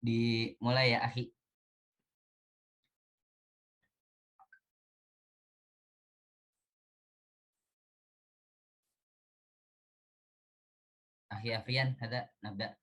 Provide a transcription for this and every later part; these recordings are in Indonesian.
Dimulai ya, akhi. Akhi Afrian, hada nabda.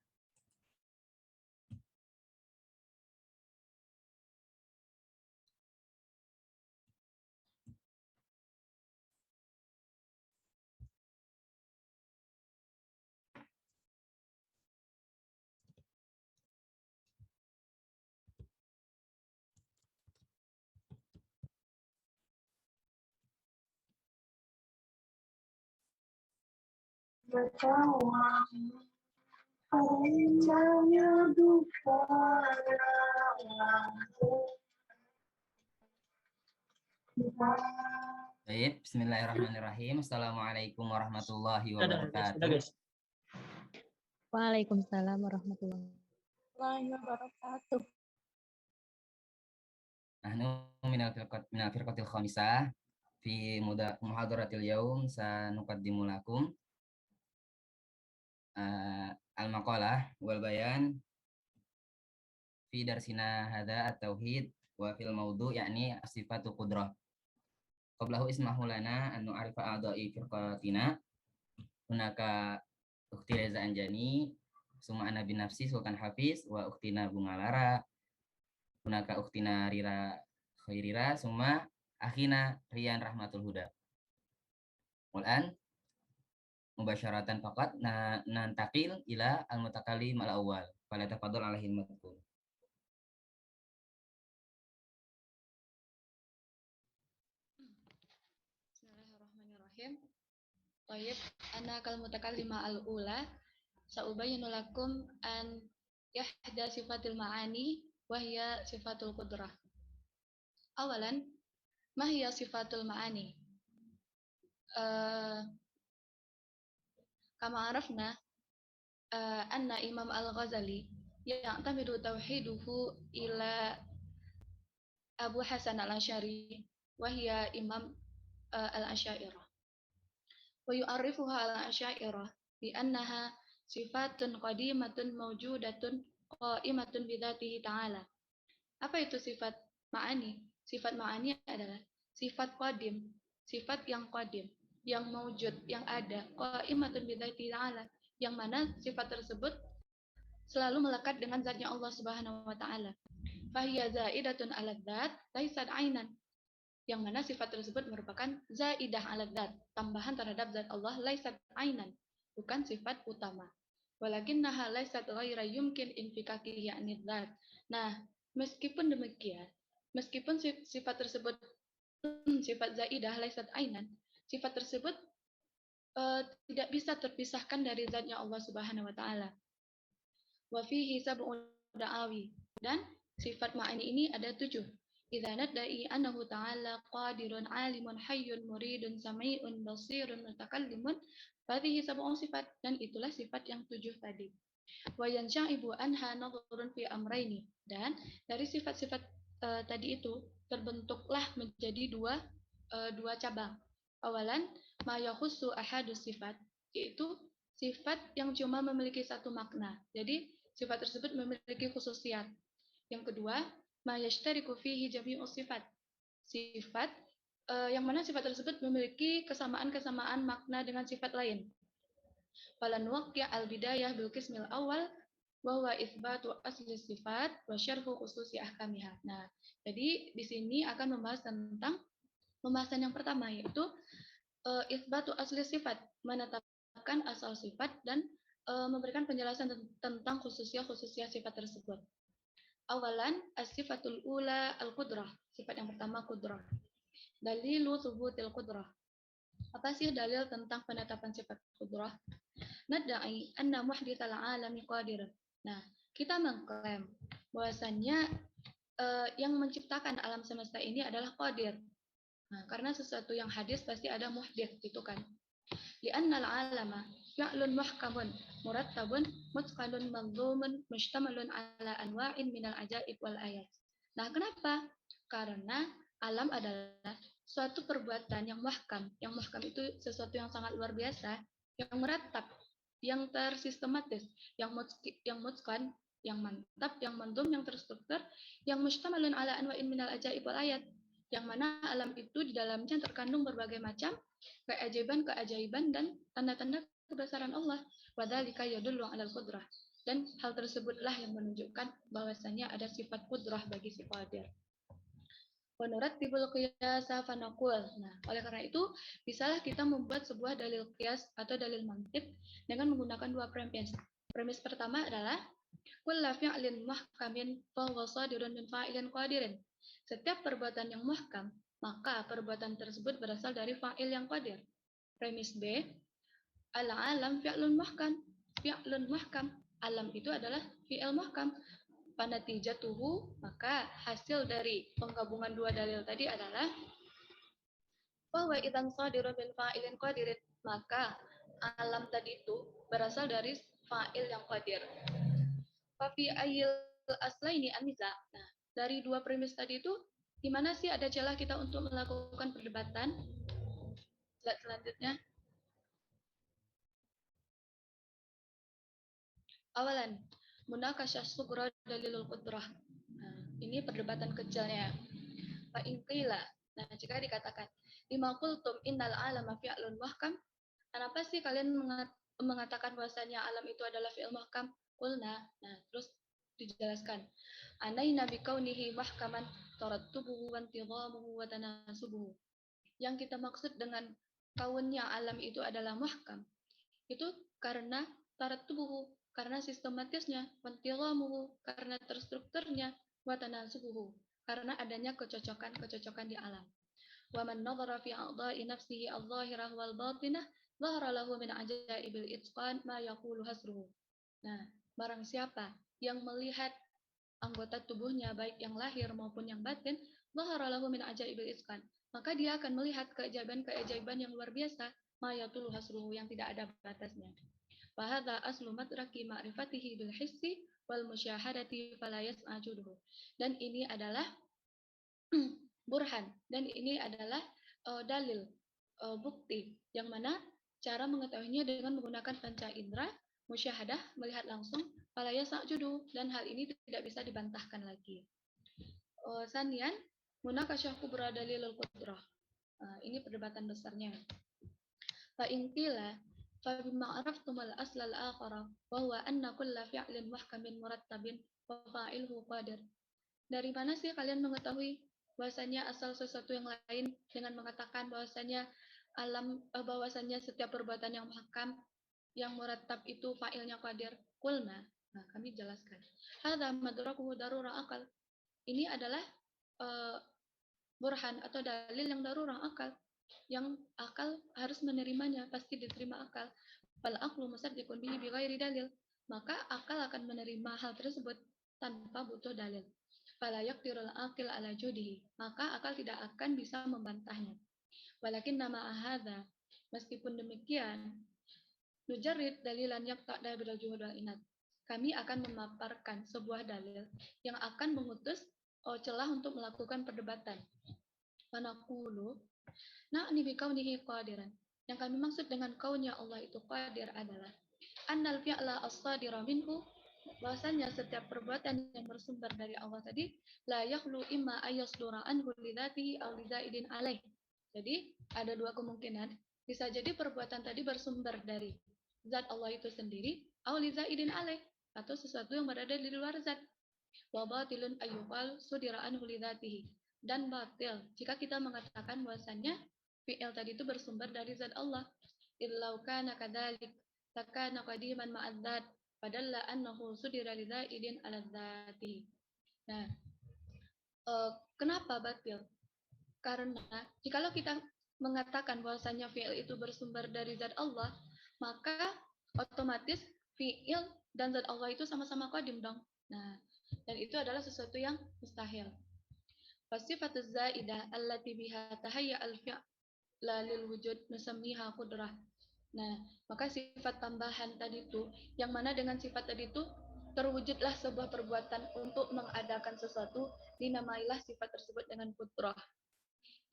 Baik, bismillahirrahmanirrahim. Assalamualaikum warahmatullahi wabarakatuh. Waalaikumsalam warahmatullahi wabarakatuh. Nahnu minal firqatil khamisah fi muhadaratil yaum sanuqaddimu lakum al-maqalah wal bayan fi darsina hadza at-tauhid wa fil mawdu' yakni as-sifatu qudrah. Qablahu ismahu lana an nu'arifa a'dha'i firqatina. Hunaka ukhti Reza Anjani, summa ana bin nafsi Sultan Hafiz, wa ukhtina Bunga Lara, hunaka ukhtina Rira Khairira, summa akhina Rian Rahmatul Huda. Mul'an mubasyaratan faqat nantaqil ila al-mutakallim al-awwal. Fala tafadhal alaihi al-madhkur. Bismillahirrahmanirrahim. Tayyib, ana kal mutakallima al-ula sa'ubayyinu lakum an yahda sifatil ma'ani wa hiya sifatul qudrah. Awalan, ma hiya sifatul ma'ani? Kama arafna anna Imam Al-Ghazali ya'tamidu tauhiduhu ila Abu Hasan Al-Asy'ari wa hiya Imam Al-Asy'ariyah. Wa yu'arrifuha al-Asy'ariyah bi annaha sifatun qadimatun mawjudatun qa'imatun bi dzatihi ta'ala. Apa itu sifat ma'ani? Sifat ma'ani adalah sifat qadim, sifat yang qadim, yang mawjud, yang ada, qa'imatun bi dzatihi ta'ala, yang mana sifat tersebut selalu melekat dengan zatnya Allah Subhanahu wa taala. Fahiya zaidatun 'ala dzat laisat 'ainan. Yang mana sifat tersebut merupakan zaidah 'ala dzat, tambahan terhadap zat Allah, laisat 'ainan, bukan sifat utama. Walakinnaha laisat ghaira yumkin infikakihi 'anid dzat. Nah, meskipun demikian, meskipun sifat tersebut sifat zaidah laisat 'ainan, sifat tersebut tidak bisa terpisahkan dari zatnya Allah Subhanahu wa taala. Wa fihi sab'un da'awi, dan sifat ma'ani ini ada 7. Idza nadai annahu ta'ala qadirun 'alimun hayyun muridun sami'un basirun mutakallimun, hadhihi sab'un sifat, dan itulah sifat yang 7 tadi. Wa yansha'ibu anha nadhrun fi amrayni, dan dari sifat-sifat tadi itu terbentuklah menjadi dua cabang. Awalan ma yakhussu ahadus sifat, yaitu sifat yang cuma memiliki satu makna. Jadi sifat tersebut memiliki khususiat. Yang kedua, ma yashtariku fihi jami'us sifat. Sifat yang mana sifat tersebut memiliki kesamaan-kesamaan makna dengan sifat lain. Falan waqi' al-bidayah bil qismil awal wa huwa itsbatu asli sifat wa syarhu khususi ahkamiha. Nah, jadi di sini akan membahas tentang pembahasan yang pertama, yaitu itsbatu asli sifat, menetapkan asal sifat dan memberikan penjelasan tentang khususiah sifat tersebut. Awalan, as-sifatul ula al-qudrah. Sifat yang pertama, qudrah. Dalilu thubutil qudrah. Apa sih dalil tentang penetapan sifat qudrah? Nadda'i anna muhditsal alami qadir. Nah, kita mengklaim bahwasannya yang menciptakan alam semesta ini adalah qadir. Nah, karena sesuatu yang hadis pasti ada muhdits, itu kan. Li'annal alama fi'lun muhkamun murattabun mutqanun manzumun mushtamalun ala anwa'in minal ajaib wal ayat. Nah, kenapa? Karena alam adalah suatu perbuatan yang muhkam. Yang muhkam itu sesuatu yang sangat luar biasa, yang merattab, yang tersistematis, yang mutqan, yang mantap, yang mandum, yang terstruktur, yang mustamalun ala anwa'in minal ajaib wal ayat, yang mana alam itu di dalamnya terkandung berbagai macam keajaiban dan tanda-tanda kebesaran Allah. Wadzalika yadullu 'alal qudrah. Dan hal tersebutlah yang menunjukkan bahwasanya ada sifat qudrah bagi si Qadir. Wanuratibul qiyasa fanaqul. Nah, oleh karena itu, bisalah kita membuat sebuah dalil qiyas atau dalil mantik dengan menggunakan dua premis. Premis pertama adalah kullu fi'lin muhkamin fa huwa sadirun min fa'ilin qadirin. Setiap perbuatan yang muhkam, maka perbuatan tersebut berasal dari fa'il yang qadir. Premis B, al-alam fi'lun muhkam. Fi'lun muhkam. Alam itu adalah fi'il muhkam. Panatijatuhu, maka hasil dari penggabungan dua dalil tadi adalah bahwa idan sadirun min fa'ilin qadirin, maka alam tadi itu berasal dari fa'il yang qadir. Fa fi ayil aslaini an-niza. Nah, dari dua premis tadi itu di mana sih ada celah kita untuk melakukan perdebatan? Slide selanjutnya. Awalan, munakasyah sugra dalilul qudrah. Nah, ini perdebatan kecilnya. Fa in qila. Nah, jika dikatakan lima qultum innal alama fi'lun muhkam, kenapa sih kalian mengatakan bahwasanya alam itu adalah fi'il muhkam? Qulna. Nah, terus dijelaskan. Anaina bikaunihi mahkaman tarattubuhu wa intizamuhu wa tanasubuhu. Yang kita maksud dengan kaunnya alam itu adalah muhkam, itu karena tarattubuhu, karena sistematisnya, wa intizamuhu, karena terstrukturnya, wa tanasubuhu, karena adanya kecocokan di alam. Wa man nadhara fi a'dha'i nafsihi adh-dhahirah wal batinah dhahara lahu min ajaibil itqan ma yaqulu hasruhu. Nah, barang siapa yang melihat anggota tubuhnya baik yang lahir maupun yang batin, dhahara lahu min ajaibil itqan, maka dia akan melihat keajaiban yang luar biasa, ma yaqulu hasruhu, yang tidak ada batasnya. Wa hadza aslu madraki ma'rifatihi bil hissi wal musyahadati fala yas'ajuduhu. Dan ini adalah burhan, dan ini adalah dalil, bukti yang mana cara mengetahuinya dengan menggunakan panca indera, musyahadah, melihat langsung, falaya sa'judu, dan hal ini tidak bisa dibantahkan lagi. Sanian, munakasyah kubra dalilul qudrah. Ini perdebatan besarnya. Fa in qila fa bima araftum al asla al akhara wa huwa anna kulla fi'lin muhkamin murattabin wa fa'ilhu qadir. Dari mana sih kalian mengetahui bahwasanya asal sesuatu yang lain dengan mengatakan bahwasanya bahwasanya setiap perbuatan yang muhkam, yang murattab itu fa'ilnya qadir? Qulna. Nah, kami jelaskan. Hadza madrakuhu darura akal. Ini adalah burhan atau dalil yang darurah akal, yang akal harus menerimanya, pasti diterima akal. Fal aqlu musaddiqun bihi bi ghairi dalil. Maka akal akan menerima hal tersebut tanpa butuh dalil. Fala yaqdirul aqil ala judihi, maka akal tidak akan bisa membantahnya. Walakin nama ahadha, meskipun demikian, nujarrid dalilan yaqta'da bil juhud wal inad. Kami akan memaparkan sebuah dalil yang akan mengutus celah untuk melakukan perdebatan. Fanaqulu na'ni bi kaunihi qadiran. Yang kami maksud dengan kaunnya Allah itu qadir adalah annal fi'la as-sadira minhu, bahwasanya setiap perbuatan yang bersumber dari Allah tadi la yakhlu imma ayasdura anhu lidzatihi aw lidzaidin alaih. Jadi ada dua kemungkinan, bisa jadi perbuatan tadi bersumber dari zat Allah itu sendiri aw lidzaidin alaih, atau sesuatu yang berada di luar zat. Wa batilun ayyuqal sudira anhu lidzatihi, dan batil jika kita mengatakan bahwasanya fi'il tadi itu bersumber dari zat Allah. Illau kana kadzalik takana qadiman ma'adzat padalla annahu sudira lidzaidin ala dzatihi. Nah, kenapa batil? Karena jikalau kita mengatakan bahwasanya fi'il itu bersumber dari zat Allah, maka otomatis fi'il dan zat Allah itu sama-sama qadim dong. Nah, dan itu adalah sesuatu yang mustahil. Fasifatuz zaidah allati biha tahayya al-fi'la lil wujud nusammiha qudrah. Nah, maka sifat tambahan tadi itu, yang mana dengan sifat tadi itu terwujudlah sebuah perbuatan untuk mengadakan sesuatu, dinamailah sifat tersebut dengan qudrah.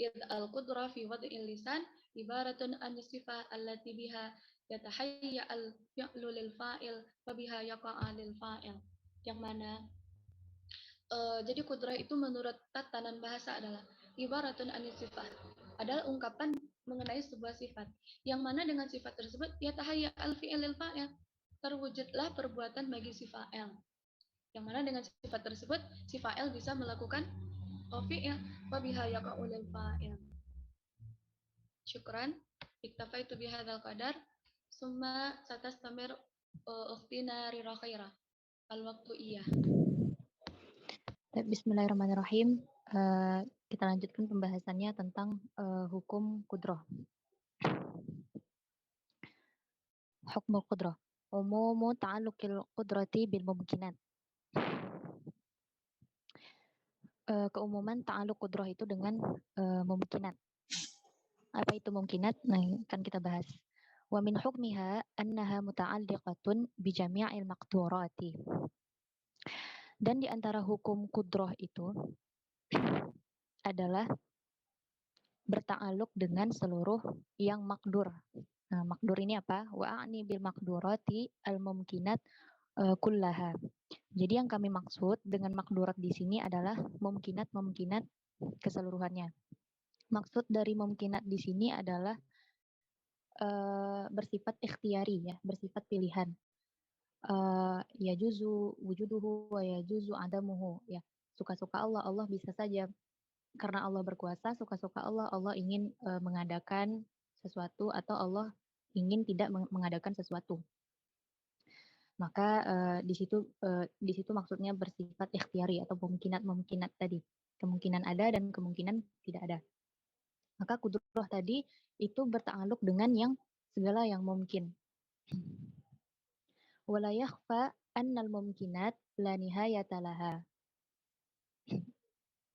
Id al-qudrah fi wad'il lisan ibaratun an sifah allati biha yatahayya al-fi'lu lil fa'il wa biha yaqa'a lil fa'il. yang mana jadi kudrah itu menurut tatanan bahasa adalah ibaratun anis sifat, adalah ungkapan mengenai sebuah sifat yang mana dengan sifat tersebut ya tahayya al fi'il fa'il, terwujudlah perbuatan bagi si fa'il, yang mana dengan sifat tersebut si fa'il bisa melakukan fi'il wa biha yaqa'ul fa'il. Syukran, iktafaitu bihadzal qadar, summa satastamir ukhtina Rira Khairah. Al waktu iya. Bismillahirrahmanirrahim. Kita lanjutkan pembahasannya tentang hukum kudroh. Hukmul kudroh. Umumu ta'alluqil qudrati bil mumkinat. Keumuman ta'alluq kudroh itu dengan mumkinat. Apa itu mumkinat? Nah, kan kita bahas. Wa min hukmiha annaha muta'alliqatun bi jami'il maqdurati. Dan di antara hukum kudroh itu adalah berta'alluq dengan seluruh yang makdur. Nah, makdur ini apa? Wa a'ni bil makdurati al-mumkinat kullaha. Jadi yang kami maksud dengan makdurat di sini adalah mumkinat keseluruhannya. Maksud dari mumkinat di sini adalah bersifat ikhtiari ya, bersifat pilihan. Ya juzu wujuduhu wa ya juzu adamuhu ya. Suka-suka Allah, Allah bisa saja karena Allah berkuasa, suka-suka Allah, Allah ingin mengadakan sesuatu atau Allah ingin tidak mengadakan sesuatu. Maka di situ maksudnya bersifat ikhtiari atau mungkinat tadi. Kemungkinan ada dan kemungkinan tidak ada. Maka kudroh tadi itu berta'alluq dengan yang segala yang mungkin. Wala yakhfa annal mumkinat la nihayata laha.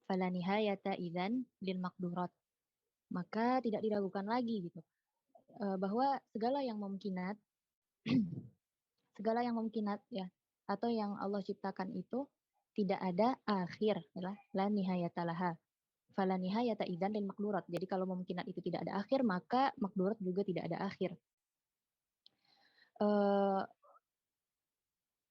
Fala nihayata idzan lil maqdurat. Maka tidak diragukan lagi gitu. Bahwa segala yang mumkinat ya atau yang Allah ciptakan itu tidak ada akhir, ya, la nihayata laha. Fala nihayata idzan lil maqdurat. Jadi kalau mumkinat itu tidak ada akhir, maka maqdurat juga tidak ada akhir.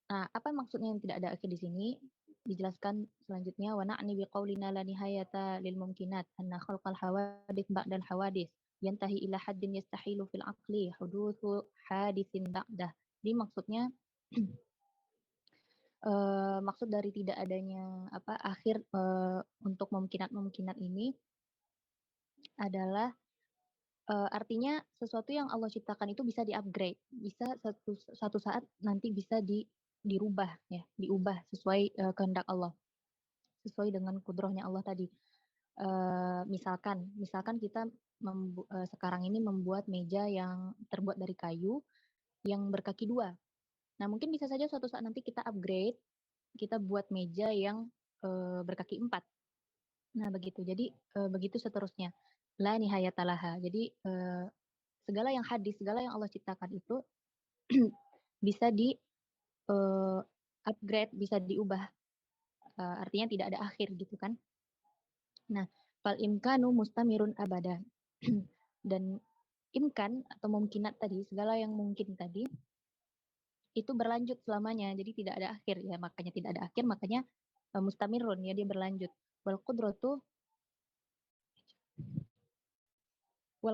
Nah, apa maksudnya yang tidak ada akhir di sini? Dijelaskan selanjutnya, wa na'ni biqaulina la nihayata lil mumkinat anna khalqal hawadits ba'dal hawadits yantahi ila haddin yastahilu fil aqli hudutsu haditsin ba'dah. Jadi maksudnya maksud dari tidak adanya akhir untuk mumkinat ini adalah artinya sesuatu yang Allah ciptakan itu bisa di-upgrade, bisa satu saat nanti bisa dirubah ya, diubah sesuai kehendak Allah, sesuai dengan kudrohnya Allah tadi. Misalkan kita sekarang ini membuat meja yang terbuat dari kayu yang berkaki 2. Nah, mungkin bisa saja suatu saat nanti kita upgrade, kita buat meja yang berkaki 4. Nah, begitu. Jadi begitu seterusnya. La nihayatalaha. Jadi segala yang hadis, segala yang Allah ciptakan itu bisa di upgrade, bisa diubah. Artinya tidak ada akhir gitu kan. Nah, fal imkanu mustamirun abada. Dan imkan atau mungkinat tadi, segala yang mungkin tadi itu berlanjut selamanya. Jadi tidak ada akhir ya, makanya tidak ada akhir, makanya mustamirun ya, dia berlanjut. Wal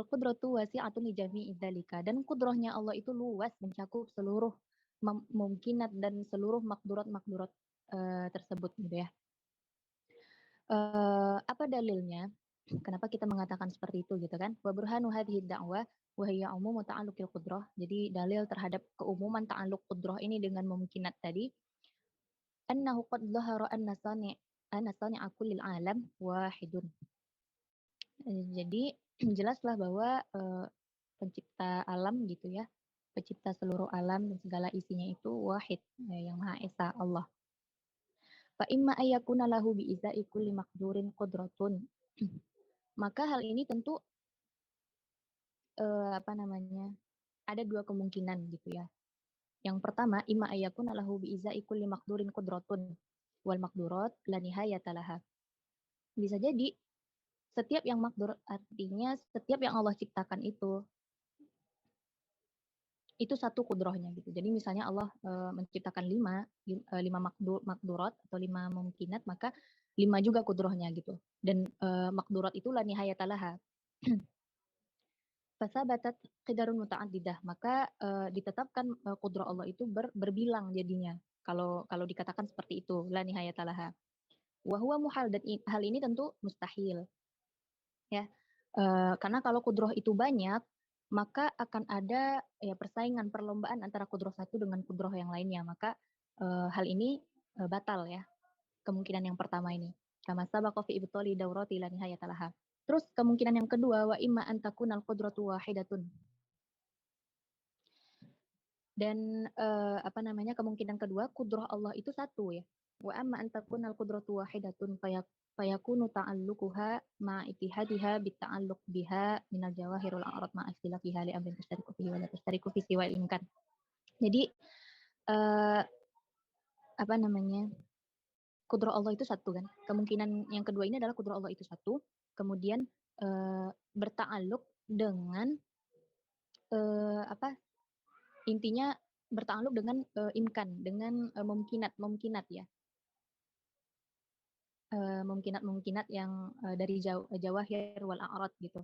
qudratu wasi'atun li jami'i dzalika. Dan kudrohnya Allah itu luas, mencakup seluruh mungkinat dan seluruh makdurat tersebut gitu ya. Apa dalilnya? Kenapa kita mengatakan seperti itu gitu kan? Wa burhanu hadhihi da'wah wa hiya umumu ta'alluqil qudrah. Jadi dalil terhadap keumuman ta'alluq qudrah ini dengan mumkinat tadi, annahu qad dhahara anna sani'a kullil alam wahidun. Jadi jelaslah bahwa pencipta alam gitu ya, pencipta seluruh alam dan segala isinya itu wahid, yang Maha Esa Allah. Fa imma ayyakuna lahu bi izai kulli maqdurin qudratun. Maka hal ini tentu ada 2 kemungkinan gitu ya. Yang pertama, imma ayyakuna lahu bi izai kulli maqdurin qudratun wal maqdurat la nihayata laha. Bisa jadi setiap yang makdur artinya setiap yang Allah ciptakan itu itu satu kudrohnya gitu. Jadi misalnya Allah menciptakan lima makdurat atau 5 mungkinat, maka 5 juga kudrohnya gitu. Dan makdurat itu la nihayata laha. Fasabatat qidarun muta'addidah, maka ditetapkan kudrah Allah itu berbilang jadinya. Kalau dikatakan seperti itu, la nihayata laha. Wa huwa muhal, dan hal ini tentu mustahil. Ya. Karena kalau kudroh itu banyak, maka akan ada ya persaingan, perlombaan antara kudroh satu dengan kudroh yang lainnya. Maka hal ini batal ya, kemungkinan yang pertama ini. Kama sabaqa fi ibtali daurati la nihayata laha. Terus kemungkinan yang kedua, wa imma an takunal qudratu wahidatun. Dan kemungkinan kedua, kudroh Allah itu satu ya. Wa amma an takunal qudratu wahidatun fayakunu ta'alluquha ma ittihadiha bitta'alluq biha minal jawahirul a'rad ma ikhtilafiha li amrin tashtariku fihi wa la tashtariku fi siwa'il imkan. Jadi kudroh Allah itu satu kan. Kemungkinan yang kedua ini adalah kudroh Allah itu satu, kemudian berta'alluq dengan intinya berta'alluq dengan imkan, dengan mumkinat ya. Mumkinat yang dari jawahir wal a'rad gitu.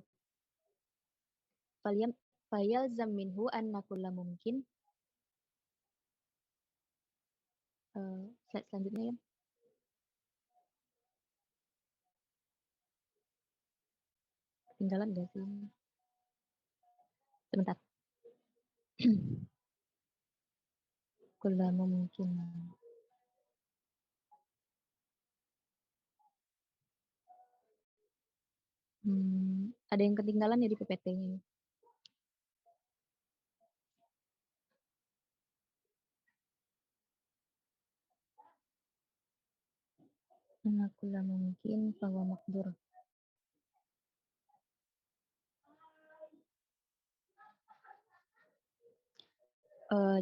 Fayalzam minhu anna kulla mungkin. Slide selanjutnya ya. Ketinggalan nggak sih? Sebentar. Kulla mungkin. Ada yang ketinggalan ya di PPT-nya. Anna kulla mungkin fahuwa maqdur.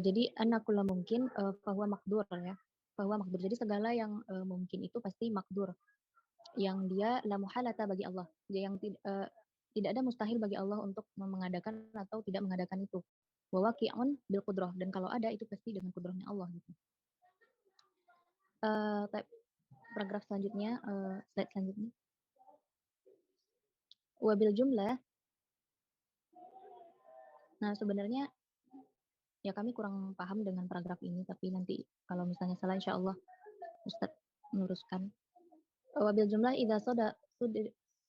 Jadi anna kulla mungkin fahuwa maqdur ya. Fahuwa maqdur. Jadi segala yang mungkin itu pasti maqdur. Yang dia la muhalata bagi Allah. Yang tidak ada mustahil bagi Allah untuk mengadakan atau tidak mengadakan itu. Wa waqi'un bil qudrah, dan kalau ada itu pasti dengan kudrahnya Allah gitu. Paragraf selanjutnya, slide selanjutnya. Wabil jumlah. Nah, sebenarnya ya kami kurang paham dengan paragraf ini, tapi nanti kalau misalnya salah insya Allah Ustadz meluruskan. Wabil jumlah idza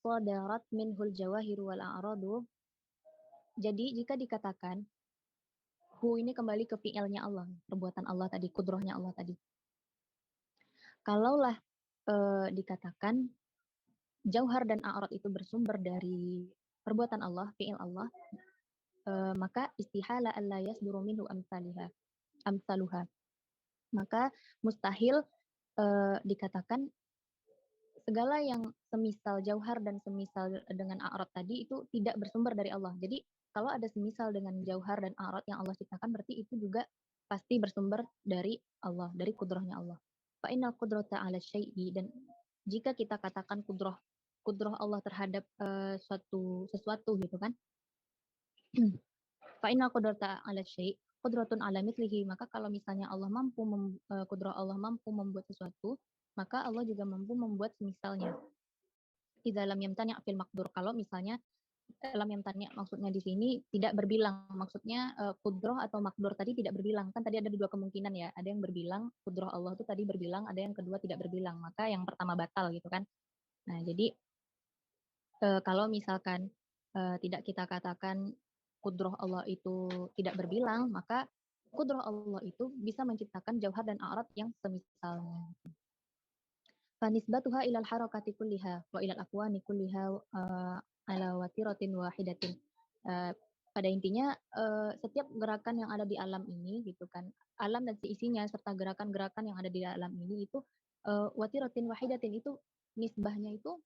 sadarat minhul jawahir wal a'radu. Jadi jika dikatakan hu ini kembali ke fi'ilnya Allah, perbuatan Allah tadi, kudrohnya Allah tadi. Kalaulah dikatakan jauhar dan a'rad itu bersumber dari perbuatan Allah, fi'il Allah, maka istihala alla yasduru minhu amsaluha. Maka mustahil dikatakan segala yang semisal jauhar dan semisal dengan a'rad tadi itu tidak bersumber dari Allah. Jadi kalau ada semisal dengan jauhar dan a'rad yang Allah ciptakan, berarti itu juga pasti bersumber dari Allah, dari kudrohnya Allah. Fa innal qudrata 'ala syai'i, dan jika kita katakan kudroh Allah terhadap sesuatu gitu kan. Fa innal qudrata 'ala syai' qudratun 'ala mithlihi, maka kalau misalnya Allah kudroh Allah mampu membuat sesuatu, maka Allah juga mampu membuat semisalnya. Idza lam yamtani' fil maqdur, kalau misalnya lam yamtani' maksudnya di sini tidak berbilang, maksudnya kudroh atau makdur tadi tidak berbilang. Kan tadi ada dua kemungkinan ya, ada yang berbilang kudroh Allah itu tadi berbilang, ada yang kedua tidak berbilang, maka yang pertama batal gitu kan. Nah, jadi kalau misalkan tidak kita katakan kudroh Allah itu tidak berbilang, maka kudroh Allah itu bisa menciptakan jauhar dan a'rad yang semisalnya. Fanisbatuha ilal harakati kulliha wa ilal akwani kulliha ala watiratin wahidatin. Pada intinya setiap gerakan yang ada di alam ini gitu kan, alam dan seisinya serta gerakan-gerakan yang ada di alam ini itu watiratin wahidatin, itu nisbahnya itu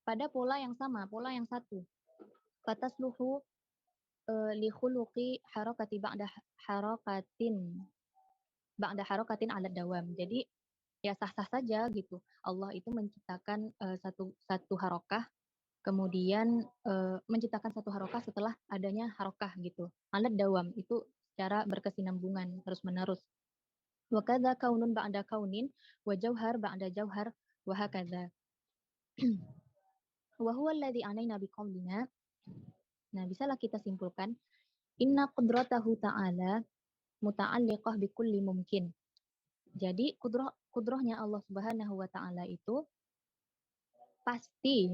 pada pola yang sama, pola yang satu. Fatasluhu li khuluqi harakati ba'da harakatin ala dawam. Jadi ya sah-sah saja gitu. Allah itu menciptakan satu harokah, kemudian menciptakan satu harokah setelah adanya harokah gitu. Ala dawam itu secara berkesinambungan terus-menerus. Wa kadza kaunun ba'da kaunin wa jauhar ba'da jauhar wa hakadza. Wa huwa alladhi anaina biqaulina. Nah, bisalah kita simpulkan inna qudratahu ta'ala muta'alliqah bikulli mumkin. Jadi kudrohnya Allah Subhanahu wa taala itu pasti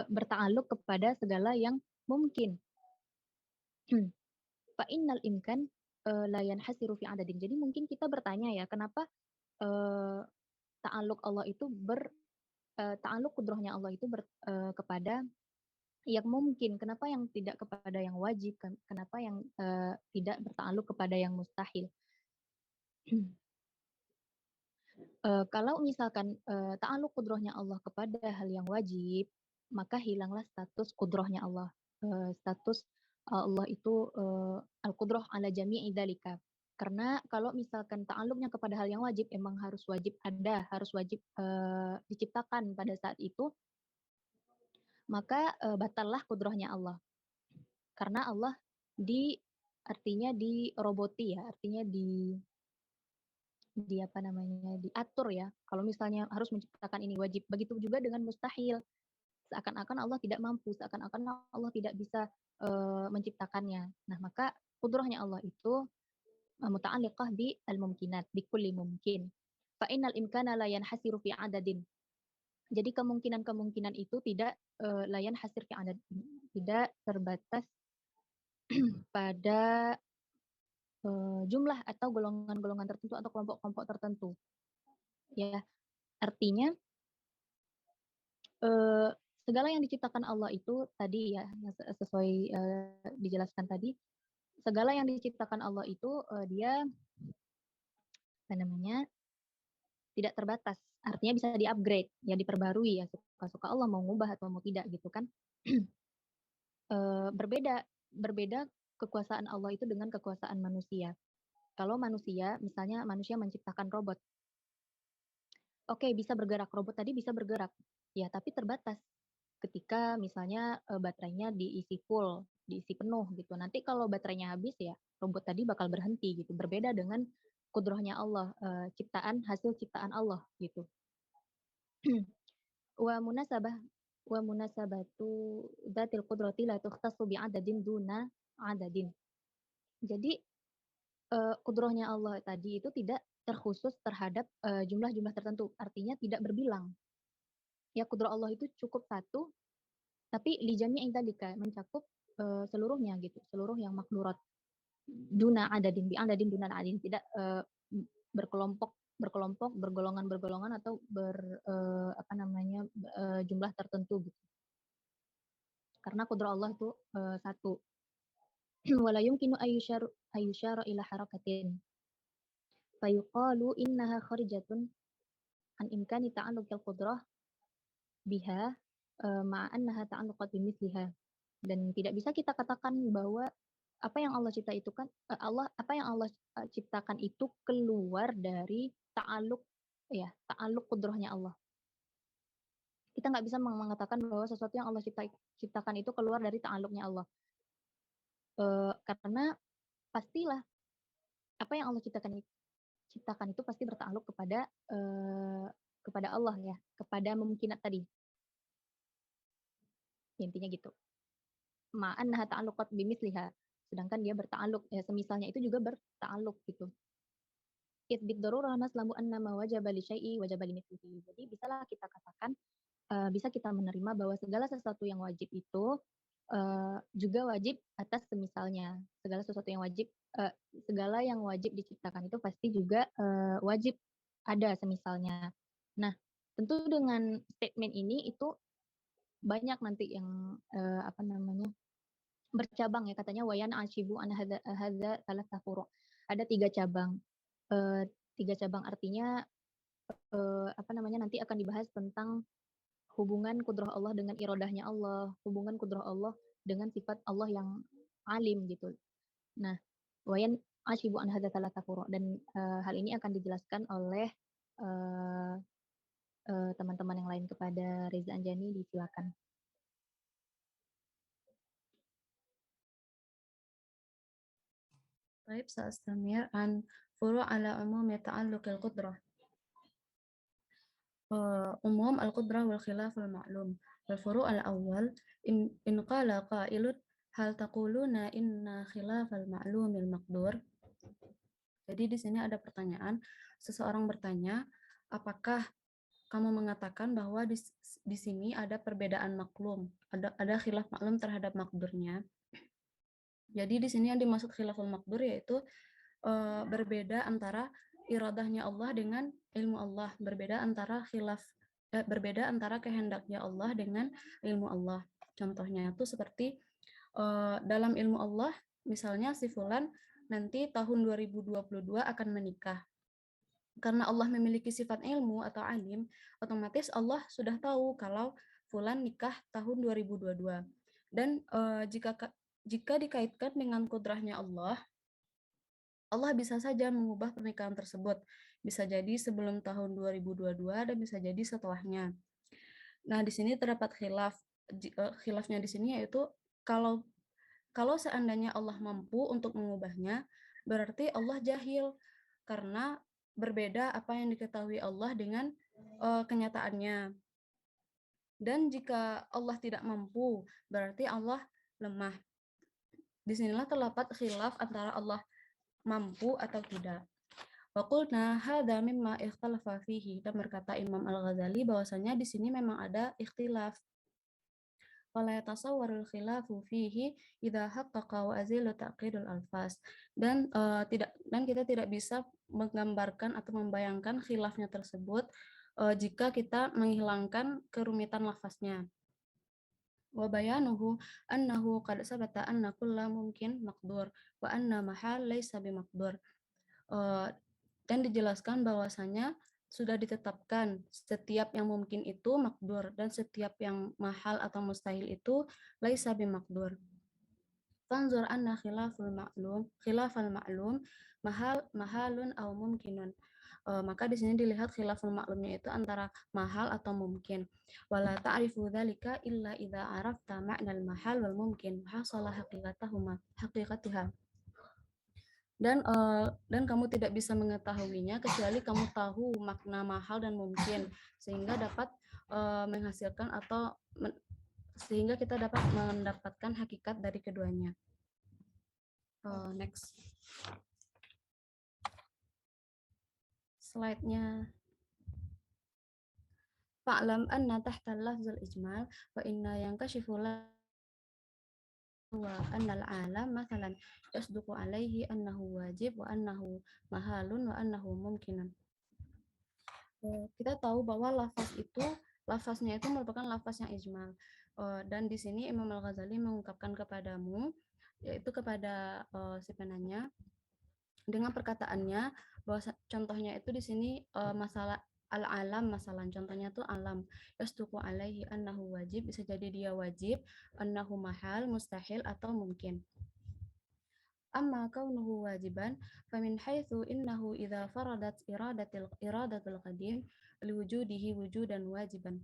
berta'alluq kepada segala yang mungkin. Fa innal imkan la yanhasiru fi adadin. Jadi mungkin kita bertanya ya, kenapa ta'alluq Allah itu ta'alluq kudrohnya Allah itu kepada yang mungkin, kenapa yang tidak kepada yang wajib, kenapa yang tidak berta'alluq kepada yang mustahil. Kalau misalkan ta'alluq kudrohnya Allah kepada hal yang wajib, maka hilanglah status kudrohnya Allah. Status Allah itu al-qudroh ala jami'i dzalika. Karena kalau misalkan ta'alluqnya kepada hal yang wajib, emang harus wajib ada, harus wajib diciptakan pada saat itu, maka batallah kudrohnya Allah. Karena Allah artinya diroboti ya, artinya apa namanya, diatur ya. Kalau misalnya harus menciptakan ini wajib. Begitu juga dengan mustahil. Seakan-akan Allah tidak mampu, seakan-akan Allah tidak bisa menciptakannya. Nah, maka kudrohnya Allah itu muta'alliqah bi al-mumkinat, bi kulli mumkin. Fa innal imkana la yanhasiru fi adadin. Jadi kemungkinan-kemungkinan itu tidak la yanhasir fi adad, tidak terbatas pada jumlah atau golongan-golongan tertentu atau kelompok-kelompok tertentu. Ya, artinya segala yang diciptakan Allah itu tadi ya, sesuai dijelaskan tadi, segala yang diciptakan Allah itu dia apa namanya, tidak terbatas. Artinya bisa di-upgrade, ya diperbarui ya, suka-suka Allah mau ngubah atau mau tidak gitu kan. Berbeda kekuasaan Allah itu dengan kekuasaan manusia. Kalau manusia, misalnya manusia menciptakan robot. Oke, bisa bergerak, robot tadi bisa bergerak. Ya, tapi terbatas. Ketika misalnya baterainya diisi full, diisi penuh gitu. Nanti kalau baterainya habis ya, robot tadi bakal berhenti gitu. Berbeda dengan kudrohnya Allah, hasil ciptaan Allah gitu. Wa munasabatu dzatil qudrati la tukhtassu bi adadin duna adadin. Jadi kudrohnya Allah tadi itu tidak terkhusus terhadap jumlah-jumlah tertentu, artinya tidak berbilang. Ya, kudroh Allah itu cukup satu, tapi li jami'i dzalika, mencakup seluruhnya gitu, seluruh yang makhlurat. Duna adadin, bi adadin duna adadin, tidak berkelompok, bergolongan atau jumlah tertentu gitu. Karena kudroh Allah itu satu. Wala yumkinu ayyusyara ila harakatin. Fayuqalu innaha kharijatun an imkani ta'alluqil qudrah biha ma'a annaha ta'alluqat bimithliha. Dan tidak bisa kita katakan bahwa apa yang Allah ciptakan itu keluar dari ta'alluq kudrohnya Allah. Kita nggak bisa mengatakan bahwa sesuatu yang Allah ciptakan itu keluar dari ta'alluqnya Allah. Karena pastilah apa yang Allah ciptakan itu pasti berta'alluq kepada Allah ya, kepada mumkinat tadi. Intinya gitu. Ma'annaha ta'alluqat bimithliha. Sedangkan dia berta'alluq, ya semisalnya itu juga berta'alluq gitu. Itsbid darurah naslamu anna ma wajaba li syai'i wajaba li mithlihi. Jadi bisalah kita katakan, bisa kita menerima bahwa segala sesuatu yang wajib itu juga wajib atas semisalnya. Segala yang wajib diciptakan itu pasti juga wajib ada semisalnya. Nah, tentu dengan statement ini itu banyak nanti yang bercabang ya, katanya wayan ashibu an hadza thalatha furu'. Ada 3 cabang. 3 cabang artinya nanti akan dibahas tentang hubungan kudroh Allah dengan irodahnya Allah, hubungan kudroh Allah dengan sifat Allah yang alim gitu. Nah, wayan ashibu an hadza thalatha furu', dan hal ini akan dijelaskan oleh teman-teman yang lain. Kepada Reza Anjani disilakan. طيب سأستمر عن فروع على عموم تعلق القدرة. عموم القدرة والخلاف المعلوم. الفروع الأول إن قال قائل هل تقولون إن خلاف المعلوم المقدور. Jadi di sini ada pertanyaan, seseorang bertanya, apakah kamu mengatakan bahwa di sini ada perbedaan maklum, ada khilaf maklum terhadap makdurnya. Jadi di sini yang dimaksud khilaful makdur yaitu berbeda antara iradahnya Allah dengan ilmu Allah, berbeda antara kehendaknya Allah dengan ilmu Allah. Contohnya itu seperti dalam ilmu Allah, misalnya si fulan nanti tahun 2022 akan menikah. Karena Allah memiliki sifat ilmu atau alim, otomatis Allah sudah tahu kalau fulan nikah tahun 2022. Dan jika dikaitkan dengan kudrahnya Allah bisa saja mengubah pernikahan tersebut. Bisa jadi sebelum tahun 2022 dan bisa jadi setelahnya. Nah, di sini terdapat khilaf. Khilafnya di sini yaitu kalau seandainya Allah mampu untuk mengubahnya, berarti Allah jahil karena berbeda apa yang diketahui Allah dengan kenyataannya. Dan jika Allah tidak mampu, berarti Allah lemah. Disinilah terdapat khilaf antara Allah mampu atau tidak. Wa qulna hadza mimma ikhtalafa fihi, dan berkata Imam Al-Ghazali bahwasanya di sini memang ada ikhtilaf. Wala yatasawwarul khilafu fihi idza haqqaqa wa azilu ta'qidul alfaz. Dan kita tidak bisa menggambarkan atau membayangkan khilafnya tersebut jika kita menghilangkan kerumitan lafaznya. Wa bayanuhu annahu qad sabata anna kulla mungkin maqdur wa anna mahal laysa bimaqdur. Dan dijelaskan bahwasanya sudah ditetapkan setiap yang mungkin itu makdur dan setiap yang mahal atau mustahil itu laisa bimakdur. Fanzur anna khilafal ma'lum mahalun aw mumkinun. Maka di sini dilihat khilaful maklumnya itu antara mahal atau mungkin. Wala ta'rifu dzalika illa idza arafta ma'nal mahal wal mumkin hasala haqiqatuha. Dan kamu tidak bisa mengetahuinya kecuali kamu tahu makna mahal dan mungkin, sehingga dapat menghasilkan atau sehingga kita dapat mendapatkan hakikat dari keduanya. Next slide-nya. Fa'lam anna tahta lafzul ijmal wa inna yankashifu wa annal alam mathalan yasduqu alaihi annahu wajib wa annahu mahalun wa annahu mumkinun. Kita tahu bahwa lafaznya itu merupakan lafaz yang ijmal. Dan di sini Imam Al-Ghazali mengungkapkan kepadamu, yaitu kepada si penanya, dengan perkataannya bahwa contohnya itu di sini masalah al-alam, masalah contohnya itu alam. Yasduqu alaihi annahu wajib, bisa jadi dia wajib, annahu mahal, mustahil atau mungkin. Amma kaunuhu wajiban famin haitsu innahu idza faradat iradatul qadim liwujudihi wujudan wajiban.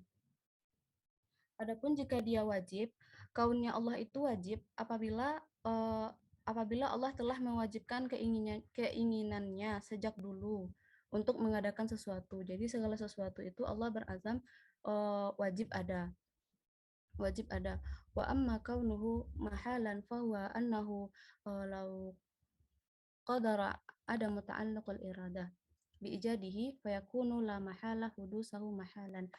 Adapun jika dia wajib, kaunnya Allah itu wajib apabila Allah telah mewajibkan keinginannya sejak dulu untuk mengadakan sesuatu. Jadi segala sesuatu itu Allah berazam wajib ada. Wa amma kaunuhu mahalan fahuwa annahu law qadara adamu ta'alluqul iradah bi ijadihi fayakunu la mahala hudusahu mahalan.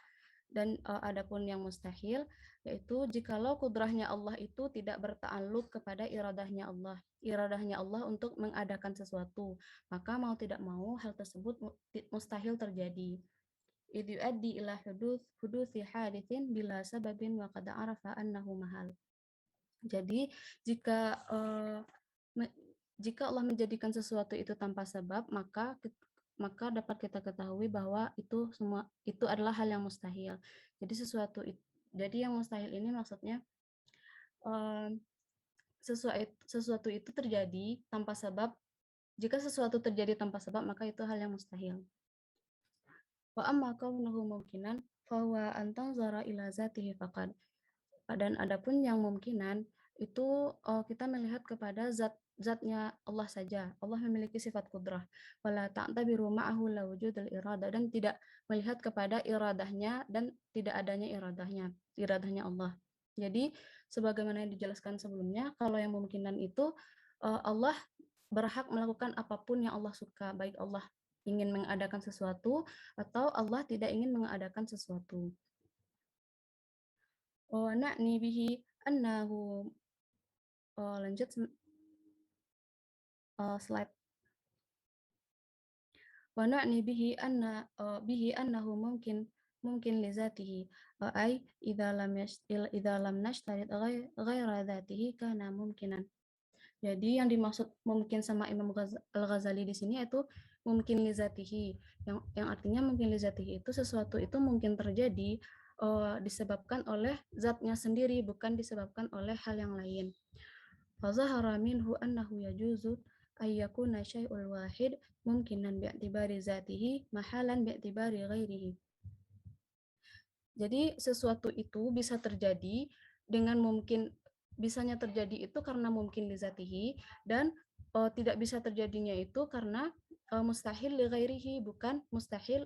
Dan adapun yang mustahil yaitu jikalau kudrahnya Allah itu tidak berta'alluq kepada iradahnya Allah untuk mengadakan sesuatu, maka mau tidak mau hal tersebut mustahil terjadi. Idh yuaddi ila huduthi hadithin bila sababin wa qad arafa annahu mahal. Jadi jika Allah menjadikan sesuatu itu tanpa sebab, maka dapat kita ketahui bahwa itu adalah hal yang mustahil. Jadi yang mustahil ini maksudnya sesuatu itu terjadi tanpa sebab. Jika sesuatu terjadi tanpa sebab, maka itu hal yang mustahil. Wa amma kaunuhu mungkinan fa huwa an tanzara ila zatihi faqad. Dan adapun yang mungkinan itu kita melihat kepada zatnya Allah saja. Allah memiliki sifat kudrah. Wala ta'tabiru ma'ahu la wujudul iradah, dan tidak melihat kepada iradahnya dan tidak adanya iradahnya Allah. Jadi sebagaimana yang dijelaskan sebelumnya, kalau yang memungkinkan itu Allah berhak melakukan apapun yang Allah suka, baik Allah ingin mengadakan sesuatu atau Allah tidak ingin mengadakan sesuatu. Na'ni bihi annahu, lanjut slide. Wa na'ni bihi annahu mungkin li zatihi, ay idza lam nashtarit ghaira dzatihi kana mumkinan. Jadi yang dimaksud mungkin sama Imam Al-Ghazali di sini itu mungkin li zatihi, yang artinya mungkin li zatihi itu sesuatu itu mungkin terjadi disebabkan oleh zatnya sendiri, bukan disebabkan oleh hal yang lain. Fazahara minhu annahu yajuzu ayyakuna syai'ul wahid mungkinan bi'tibari zatihi mahalan bi'tibari ghairihi. Jadi sesuatu itu bisa terjadi dengan mungkin, bisanya terjadi itu karena mungkin li zatihi, dan tidak bisa terjadinya itu karena mustahil li ghairihi, bukan mustahil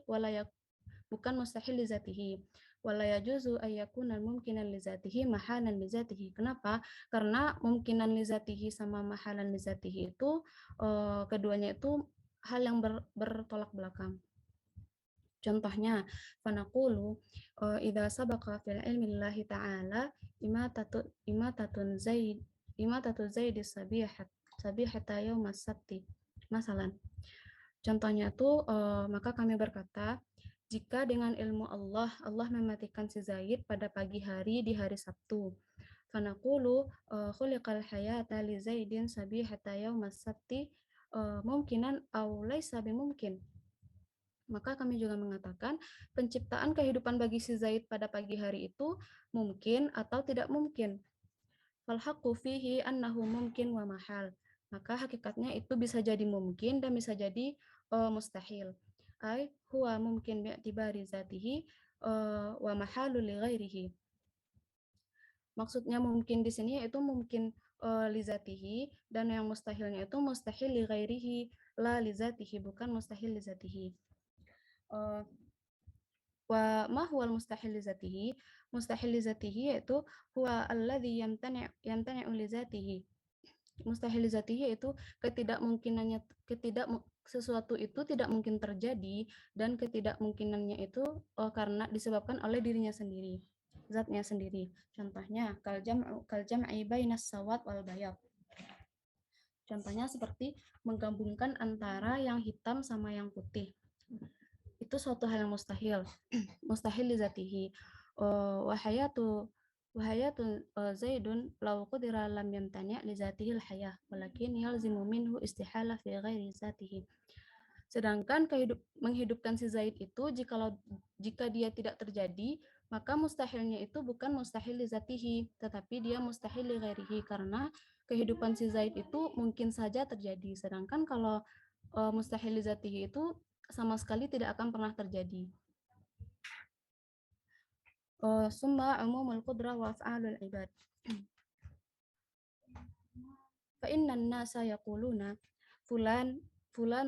li zatihi. Wala yajuzu ayyakuna mumkinan li zatihi mahalan li zatihi. Kenapa? Karena mungkinan li zatihi sama mahalan li zatihi itu keduanya itu hal yang bertolak belakang. Contohnya, fanaqulu idza sabaqa fil ilmi Allah ta'ala imatatu zaid sabihata yaum as-sabti. Masalan. Contohnya itu maka kami berkata, jika dengan ilmu Allah mematikan si Zaid pada pagi hari di hari Sabtu. Fanaqulu khuliqal hayata li Zaidin sabihata yaum as-sabti mungkinan aw laisa bimungkin. Maka kami juga mengatakan penciptaan kehidupan bagi si Zaid pada pagi hari itu mungkin atau tidak mungkin. Fal haqqu fihi annahu mungkin wa mahal. Maka hakikatnya itu bisa jadi mungkin dan bisa jadi mustahil. Ai huwa mungkin bi'tibari zatihi wa mahalu li ghairihi. Maksudnya mungkin di sini itu mungkin li zatihi, dan yang mustahilnya itu mustahil li ghairihi, la li zatihi, bukan mustahil li zatihi. Wa ma huwa al-mustahil li zatihi? Mustahil li zatihi yaitu huwa alladhi yamtani'u li zatihi. Mustahil li zatihi itu ketidakmungkinannya, sesuatu itu tidak mungkin terjadi, dan ketidakmungkinannya itu karena disebabkan oleh dirinya sendiri, zatnya sendiri. Contohnya kal jam'i bainas sawad wal bayad. Contohnya seperti menggabungkan antara yang hitam sama yang putih. Itu suatu hal yang mustahil. Mustahil li zatihi. Wahayatu Zaidun law qudira lam yamtani' li zatihi al-hayah walakin yalzimu minhu istihala fi ghairi zatihi. Sedangkan menghidupkan si Zaid itu jika dia tidak terjadi, maka mustahilnya itu bukan mustahil li zatihi, tetapi dia mustahil li ghairihi, karena kehidupan si Zaid itu mungkin saja terjadi. Sedangkan kalau mustahil li zatihi itu sama sekali tidak akan pernah terjadi. Summa umumul qudrah wa af'alul ibad. Fa innan nasa yaquluna fulan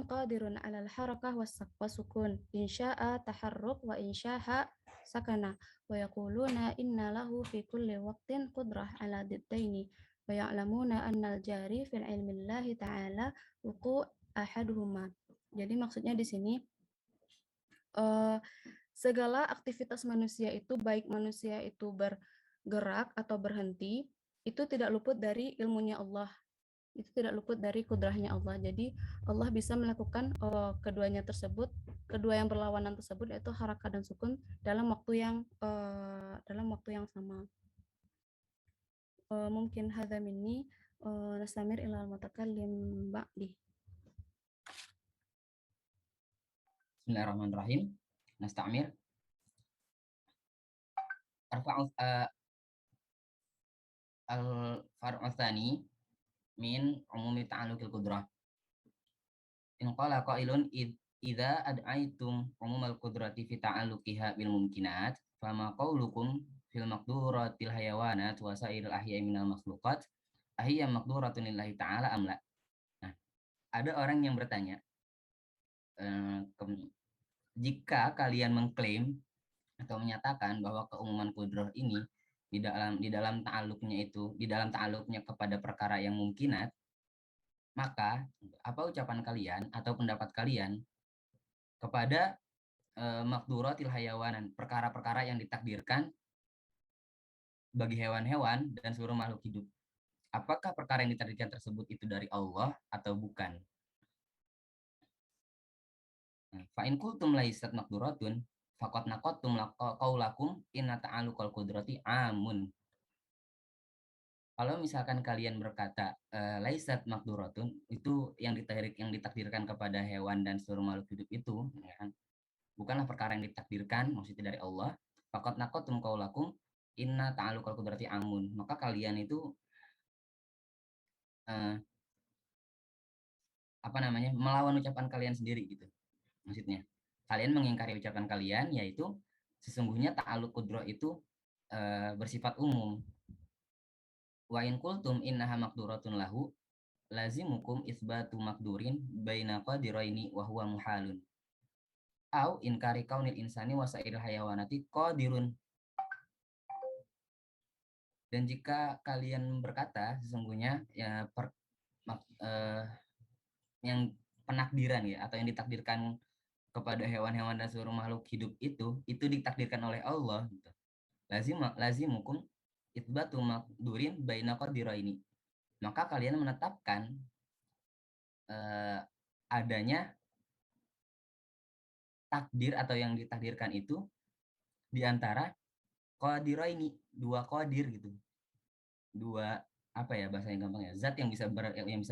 qadirun 'alal harakah was sukun in sya'a taharruk wa in sya'a sakana wa yaquluna inna lahu fi kulli waqtin qudrah 'ala diddaini wa ya'lamuna annal jari fil ilmi Allah ta'ala wuqu' ahaduhuma. Jadi maksudnya di sini segala aktivitas manusia itu, baik manusia itu bergerak atau berhenti, itu tidak luput dari ilmunya Allah, itu tidak luput dari kudrahnya Allah. Jadi Allah bisa melakukan keduanya tersebut, kedua yang berlawanan tersebut, yaitu harakah dan sukun dalam waktu yang sama. Mungkin hadza minni, nastamir ila al-mutakallim ba'di. Bismillahirrahmanirrahim. Nastamir. Al-far'u tsani min umumi ta'alluqil qudrah. In qala qailun idza ad'aitum umumal qudrati fi ta'alluqiha bil mumkinat fama qaulukum fil maqduratil hayawanat wa sa'iril ahya'i minal makhluqat ahiyya maqduratun lillahi ta'ala amla. Nah, ada orang yang bertanya, jika kalian mengklaim atau menyatakan bahwa keumuman kudroh ini di dalam ta'alluqnya kepada perkara yang mungkinat, maka apa ucapan kalian atau pendapat kalian kepada maqduratil hayawanan, perkara-perkara yang ditakdirkan bagi hewan-hewan dan seluruh makhluk hidup? Apakah perkara yang ditakdirkan tersebut itu dari Allah atau bukan? Fa in qultum laysat maqduratun faqad naqadtum qaulakum inna ta'alluqal qudrati amun. Kalau misalkan kalian berkata laysat maqduratun, itu yang ditakdirkan kepada hewan dan seluruh makhluk hidup itu, ya kan? Bukanlah perkara yang ditakdirkan, maksudnya dari Allah. Faqad naqadtum qaulakum inna ta'alluqal qudrati amun. Maka kalian itu melawan ucapan kalian sendiri gitu. Maksudnya kalian mengingkari ucapan kalian, yaitu sesungguhnya ta'alluq qudrah itu bersifat umum. Wa in qultum innaha maqduratun lahu lazimukum isbatu maqdurin baina qadiraini wa huwa muhalun. Au inkari kaunil insani wa sa'iril hayawanati qadirun. Dan jika kalian berkata sesungguhnya yang penakdiran ya, atau yang ditakdirkan kepada hewan-hewan dan seluruh makhluk hidup itu ditakdirkan oleh Allah gitu. Lazimukum itsbatu maqdurin baina qadiraini. Maka kalian menetapkan adanya takdir atau yang ditakdirkan itu di antara qadiraini, dua qadir gitu. Dua apa ya bahasanya gampang ya, zat yang bisa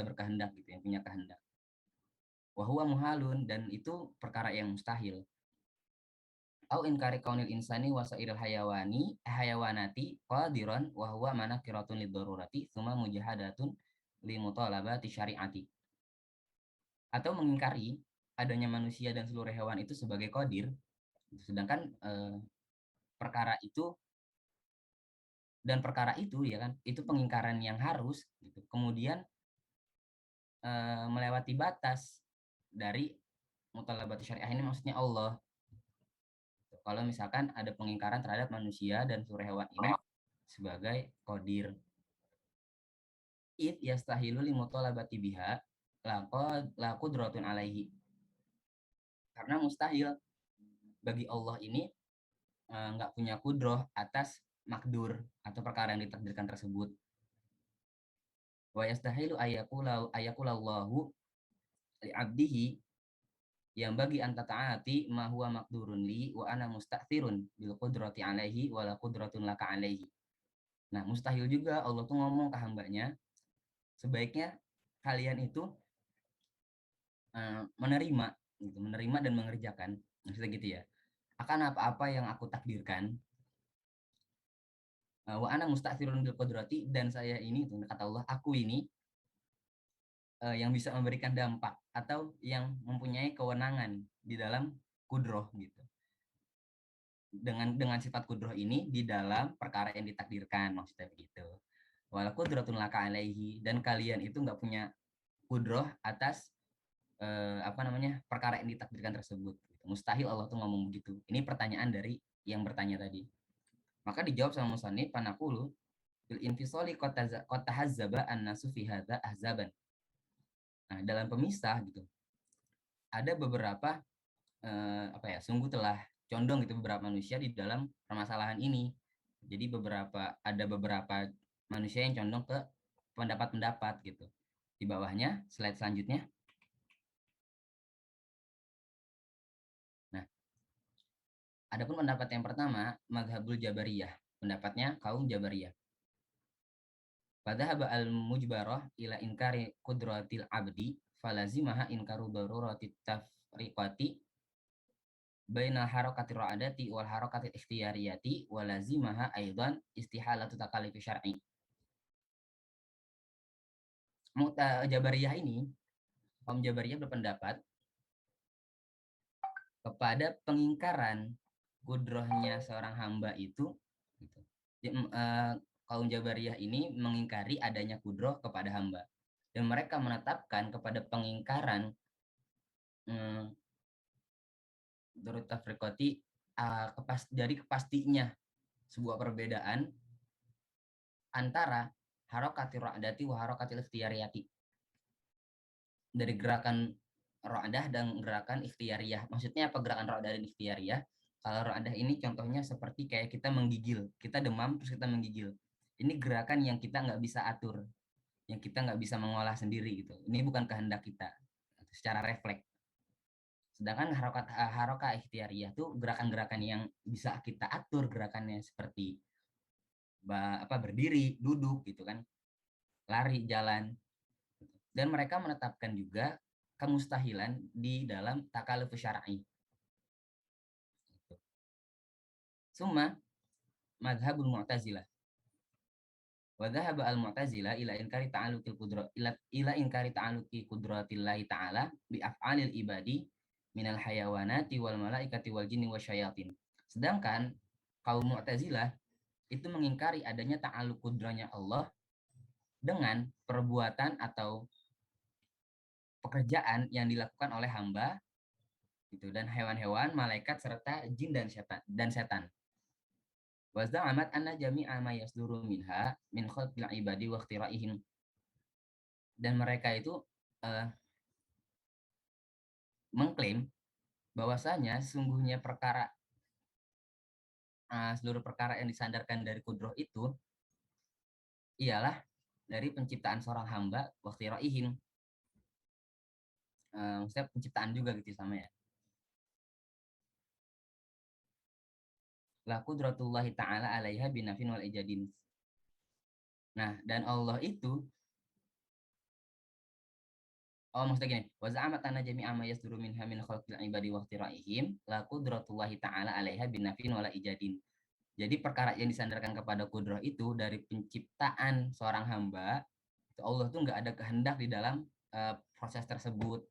berkehendak gitu, yang punya kehendak. Wa huwa muhalun, dan itu perkara yang mustahil. Au inkari kaunil insani wa sa'iril hayawanati qadiran wa huwa manakiratun liddarurati tsumma mujahadatun li mutalabati syariati. Atau mengingkari adanya manusia dan seluruh hewan itu sebagai qadir, sedangkan perkara itu ya kan, itu pengingkaran yang harus gitu. Kemudian melewati batas dari mutalabati syariah ini, maksudnya Allah. Kalau misalkan ada pengingkaran terhadap manusia dan seluruh hewan ini sebagai qadir. It yastahilu li mutalabati biha la qudratun alaihi. Karena mustahil bagi Allah ini nggak punya kudroh atas makdur atau perkara yang ditakdirkan tersebut. Wa yastahilu ayakulallahu li abdihi yang bagi anta ta'ati ma huwa maqdurun li wa ana musta'thirun bil qudrati alaihi wa la qudratun laka alaihi. Nah, mustahil juga Allah tuh ngomong ke hambanya, sebaiknya kalian itu menerima dan mengerjakan, maksudnya gitu ya, akan apa-apa yang aku takdirkan. Wa ana musta'thirun bil qudrati, dan saya ini, kata Allah, aku ini yang bisa memberikan dampak atau yang mempunyai kewenangan di dalam kudroh gitu. Dengan sifat kudroh ini di dalam perkara yang ditakdirkan, maksudnya begitu. Wala qudratun laka alaihi, dan kalian itu nggak punya kudroh atas perkara yang ditakdirkan tersebut. Mustahil Allah tuh ngomong begitu. Ini pertanyaan dari yang bertanya tadi. Maka dijawab sama musannif, panaqulu bil infisali qad tahazzaba an-nasu fi hadza ahzaban. Nah, dalam pemisah gitu, ada beberapa sungguh telah condong gitu beberapa manusia di dalam permasalahan ini. Jadi ada beberapa manusia yang condong ke pendapat-pendapat gitu. Di bawahnya slide selanjutnya. Nah, adapun pendapat yang pertama, mazhabul Jabariyah, pendapatnya kaum Jabariyah. Fadhahaba al-mujbarah ila inkari qudratil abdi falazimaha inkaru daruratit tafriqati bainal harakati ra'adati wal harakati ikhtiyariyati walazimaha aidan istihalatu takalifi syar'i. Jabariyah ini, kaum Jabariyah berpendapat kepada pengingkaran kudrohnya seorang hamba itu gitu. kaum Jabariyah ini mengingkari adanya kudroh kepada hamba. Dan mereka menetapkan kepada pengingkaran menurut tafriqati dari kepastinya sebuah perbedaan antara harokatil ra'dati wa harokatil ikhtiyariyati. Dari gerakan ra'dah dan gerakan ikhtiyariyah. Maksudnya apa gerakan ra'dah dan ikhtiyariyah? Kalau ra'dah ini contohnya seperti kayak kita menggigil. Kita demam terus kita menggigil. Ini gerakan yang kita nggak bisa atur. Yang kita nggak bisa mengolah sendiri gitu. Ini bukan kehendak kita. Secara refleks. Sedangkan harokat ikhtiyariyah itu gerakan-gerakan yang bisa kita atur gerakannya seperti berdiri, duduk gitu kan. Lari, jalan. Dan mereka menetapkan juga kemustahilan di dalam takaluf syar'i. Summa madhabul mu'tazilah. Wa dhahaba al-mu'tazilah ila inkari ta'alluqil qudrat ila inkari ta'alluqi qudratillahi ta'ala bi af'alil ibadi minal hayawanati wal malaikati wal jinni wasyayatin. Sedangkan kaum mu'tazilah itu mengingkari adanya ta'alluq kudrahnya Allah dengan perbuatan atau pekerjaan yang dilakukan oleh hamba gitu, dan hewan-hewan, malaikat serta jin dan setan. Wa za'amat anna jami'a ma yasduru minha min khalqil ibadi wa ikhtira'ihim. Dan mereka itu mengklaim bahwasanya sesungguhnya seluruh perkara yang disandarkan dari kudroh itu ialah dari penciptaan seorang hamba wa ikhtira'ihim. Maksudnya penciptaan juga gitu sama ya. La qudratullahi ta'ala alaiha binafin wal ijadin. Nah, dan Allah itu maksudnya gini, wa za'amat anna jami'a ma yasduru minha min khalqil ibadi wa ikhtira'ihim la qudratullahi ta'ala alaiha binafin wal ijadin. Jadi perkara yang disandarkan kepada kudroh itu dari penciptaan seorang hamba, itu Allah tuh nggak ada kehendak di dalam proses tersebut.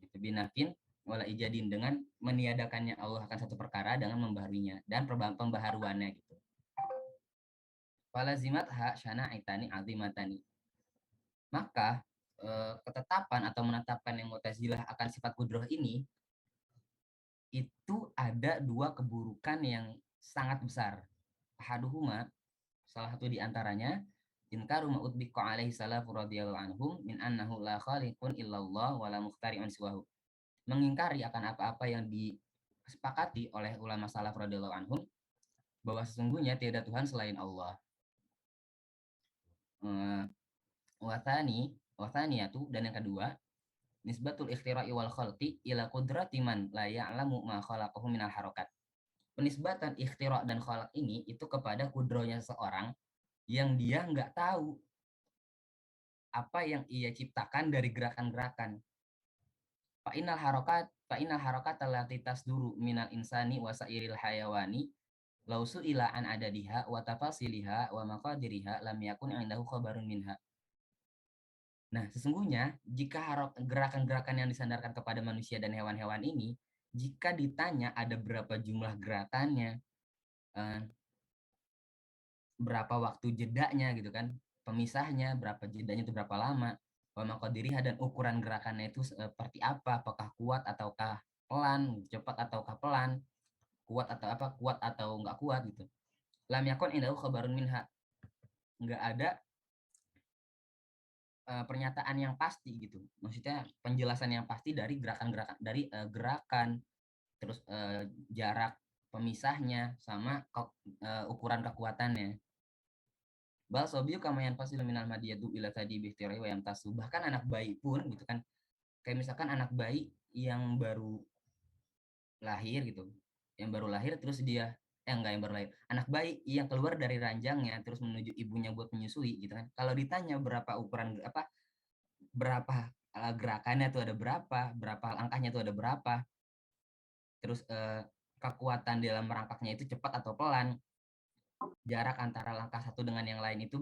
Gitu, binafin wala ijadin, dengan meniadakannya Allah akan satu perkara dengan membaharuinya dan pembaharuannya gitu. Falazimat ha syana'itani azimatani. Maka ketetapan atau menetapkan yang Mu'tazilah akan sifat kudroh ini itu ada dua keburukan yang sangat besar. Ahaduhuma, salah satu di antaranya, inkaru ma utbiqa alaihi salafu radhiyallahu anhum min annahu la khaliqun illallah wa la mukhtari'un siwahu. Mengingkari akan apa-apa yang disepakati oleh ulama salaf radhiyallahu anhum bahwa sesungguhnya tiada Tuhan selain Allah. Wathaniyatu, dan yang kedua, nisbatul ikhtira'i wal khalqi ila qudrati man la ya'lamu ma khalaqahu minal harakat. Penisbatan ikhtira' dan khalaq ini itu kepada kudrohnya seseorang yang dia nggak tahu apa yang ia ciptakan dari gerakan-gerakan. Fa'inal harakat allati tasduru minal insani wa sa'iril hayawani law su'ila an adadiha wa tafasiliha wa maqadiriha lam yakun 'indahu khabarun minha. Nah, sesungguhnya jika gerakan-gerakan yang disandarkan kepada manusia dan hewan-hewan ini, jika ditanya ada berapa jumlah gerakannya, berapa waktu jedanya gitu kan, pemisahnya, berapa jedanya itu berapa lama, wa maqadiriha, dan ukuran gerakannya itu seperti apa, apakah kuat ataukah pelan, cepat ataukah pelan, kuat atau enggak kuat gitu. Lam yakun indahu khabarun minha. Enggak ada pernyataan yang pasti gitu. Maksudnya penjelasan yang pasti dari gerakan terus jarak pemisahnya sama ukuran kekuatannya. Bal sobiu kamayan fasilu minal madiyatu ila tadi bihtirahi wa yamtasu. Bahkan anak bayi pun gitu kan. Kayak misalkan anak bayi yang baru lahir gitu. Yang baru lahir terus dia enggak yang baru lahir. Anak bayi yang keluar dari ranjangnya terus menuju ibunya buat menyusui gitu kan. Kalau ditanya berapa ukuran berapa gerakannya tuh ada berapa langkahnya tuh ada berapa. Terus kekuatan dalam merangkaknya itu cepat atau pelan. Jarak antara langkah satu dengan yang lain itu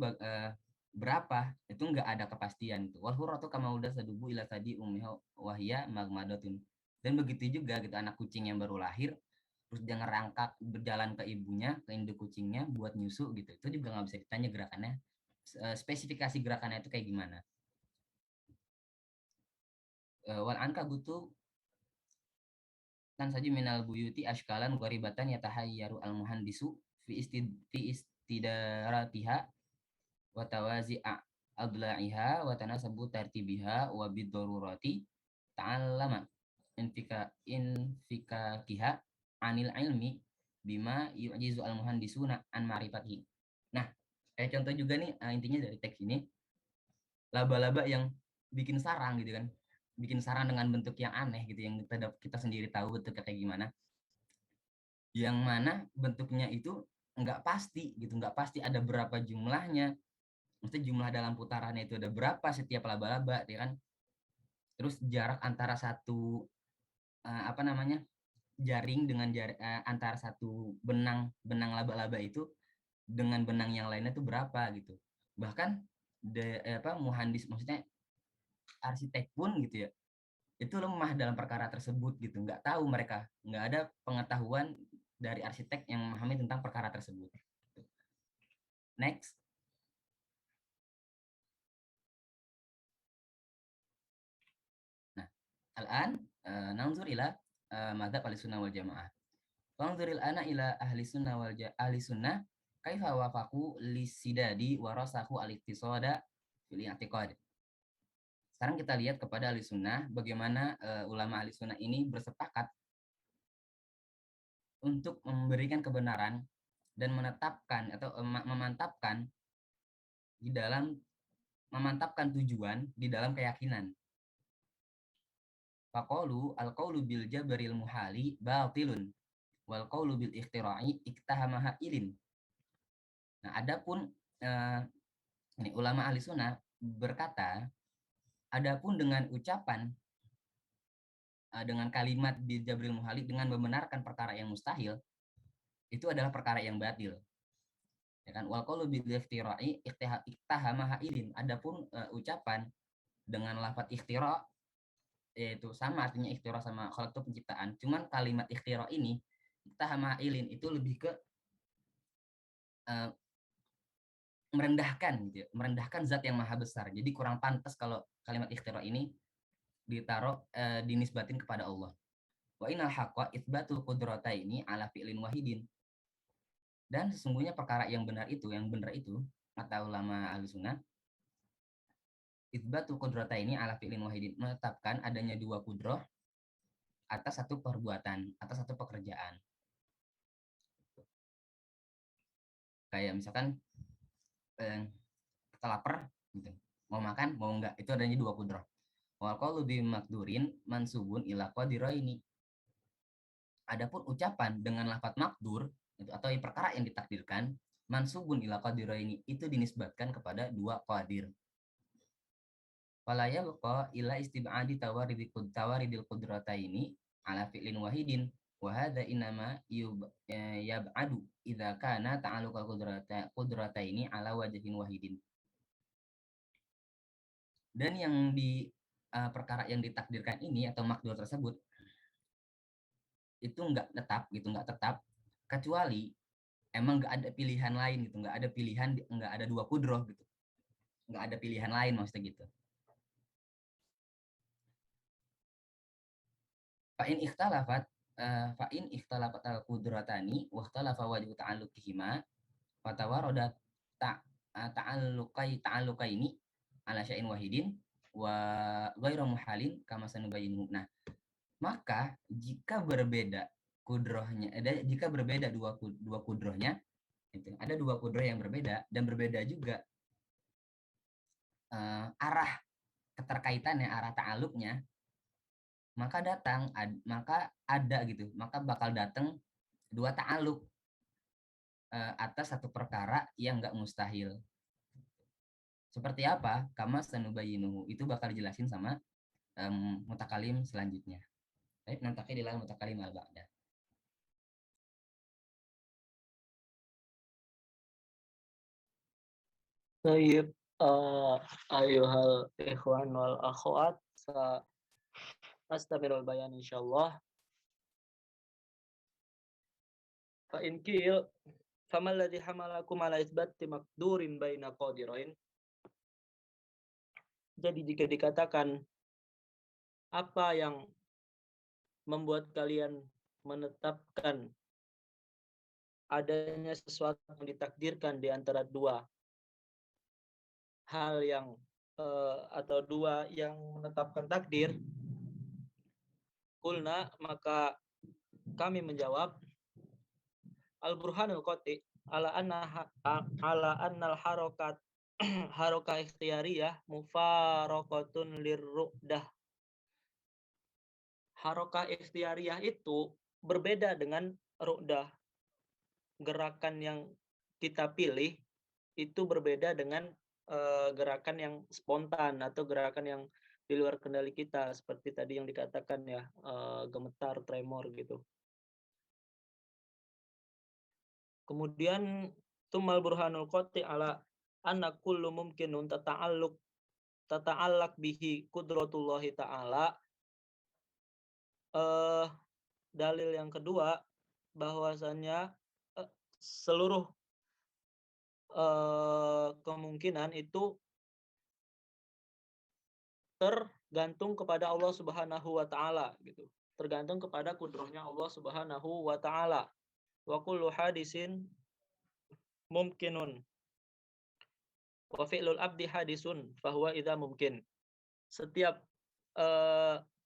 berapa, itu enggak ada kepastian itu. Wal hurratu kama udah sadubu ila tadi ummiha wahya magmadatun. Dan begitu juga gitu anak kucing yang baru lahir terus dia ngerangkak berjalan ke ibunya, ke induk kucingnya buat nyusu gitu, itu juga nggak bisa ditanya gerakannya, spesifikasi gerakannya itu kayak gimana. Wal ankabutu kan saja minal buyuti ashkalan gharibatan yatahayyaru al muhandisu fi istidaratiha wa tawazi'a adla'iha wa tanasabu tartibiha wa bid-darurati ta'allama infikakiha anil ilmi bima yu'jizu al muhandisuna an ma'rifatihi. Nah, kayak contoh juga nih, intinya dari teks ini, laba-laba yang bikin sarang gitu kan, bikin sarang dengan bentuk yang aneh gitu, yang kita sendiri tahu bentuknya kayak gimana, yang mana bentuknya itu nggak pasti gitu, nggak pasti ada berapa jumlahnya, maksudnya jumlah dalam putarannya itu ada berapa setiap laba-laba ya kan, terus jarak antara satu jaring dengan antara satu benang laba-laba itu dengan benang yang lainnya itu berapa gitu. Bahkan muhandis, maksudnya arsitek pun gitu ya, itu lemah dalam perkara tersebut gitu, nggak tahu, mereka nggak ada pengetahuan dari arsitek yang memahami tentang perkara tersebut. Next. Nah, al-an nanzur ila madzhab ahlussunnah wal jamaah. Fanzuril ana ila ahli sunnah kaifa wafaqu lisidadi wa rasahu al-iktisada fil i'tiqad. Sekarang kita lihat kepada ahli sunnah, bagaimana ulama ahli sunnah ini bersepakat untuk memberikan kebenaran dan menetapkan atau memantapkan di dalam memantapkan tujuan di dalam keyakinan. Faqalu al-qaulu bil jabril muhali batilun wal qaulu bil ikhtira'i iktahamaha ilin. Nah, adapun ini ulama ahli sunnah berkata, adapun dengan ucapan dengan kalimat bil jabril muhali, dengan membenarkan perkara yang mustahil, itu adalah perkara yang batil. Ya kan, wal qaulu bil ikhtira'i iktahamaha ilin. Adapun ucapan dengan lafaz ikhtira, yaitu sama artinya ikhtira sama khalaq itu penciptaan, cuman kalimat ikhtira ini iktahamaha ilin itu lebih ke merendahkan gitu ya, merendahkan zat yang maha besar. Jadi kurang pantas kalau kalimat ikhtira ini ditaruh dinisbatin kepada Allah. Wa innal haqqa itsbatul qudrataini ala fi'lin wahidin. Dan sesungguhnya perkara yang benar itu kata ulama ahli sunnah, itsbatul qudrataini ala fi'lin wahidin, menetapkan adanya dua kudrah atas satu perbuatan, atas satu pekerjaan. Kayak misalkan kita lapar gitu, mau makan mau enggak, itu adanya dua kudrah. Wal qaulu bi maqdurin mansubun ila qadiraini. Adapun ucapan dengan lafaz maqdur atau perkara yang ditakdirkan, mansubun ila qadiraini, itu dinisbatkan kepada dua qadir. Fala yabqa ila istib'adi tawaridil qudrataini ala fi'lin wahidin wa hadza inama yab'adu idza kana ta'alluqal qudrataini ala wajhin wahidin. Dan yang di perkara yang ditakdirkan ini atau makdur tersebut itu nggak tetap kecuali emang nggak ada pilihan lain gitu, nggak ada dua kudroh gitu, nggak ada pilihan lain maksudnya gitu. Fa'in ikhtalafat al-qudratani wa ikhtalafa wajhu ta'alluqihima fa tawarada ta'alluqaini ala syai'in wahidin wa ghairu muhalin kama sanubayinu. Nah, maka jika berbeda kudrohnya, jika berbeda dua kudrohnya, itu ada dua kudroh yang berbeda dan berbeda juga arah keterkaitannya, arah ta'alluqnya, maka bakal datang dua ta'alluq atas satu perkara yang enggak mustahil. Seperti apa? Kama sanubayinuhu, itu bakal dijelasin sama mutakalim selanjutnya. Baik, nanti di dalam mutakalim al-ba'da. Baik, ayuhal ikhwan wal akhwat, astamilul bayan insyaallah. Fa in qil famal ladzi hamalakum ala isbati maqdurin baina qadirain. Jadi jika dikatakan apa yang membuat kalian menetapkan adanya sesuatu yang ditakdirkan di antara dua hal yang atau dua yang menetapkan takdir, kulna, maka kami menjawab al-burhanul qati ala annal harokat harokah ikhtiyariyah mufaraqatun lirru'dah. Harokah ikhtiyariyah itu berbeda dengan ru'dah. Gerakan yang kita pilih itu berbeda dengan gerakan yang spontan atau gerakan yang di luar kendali kita, seperti tadi yang dikatakan ya, gemetar, tremor gitu. Kemudian tumal burhanul qati ala anna kullu mumkinun tata'allaq bihi qudratullahi ta'ala. Dalil yang kedua bahwasannya seluruh kemungkinan itu tergantung kepada Allah Subhanahu wa taala gitu. Tergantung kepada kudrahnya Allah Subhanahu wa taala. Wa kullu hadisin mumkinun. Wa fi'lul abdi hadisun fahuwa idza mungkin. Setiap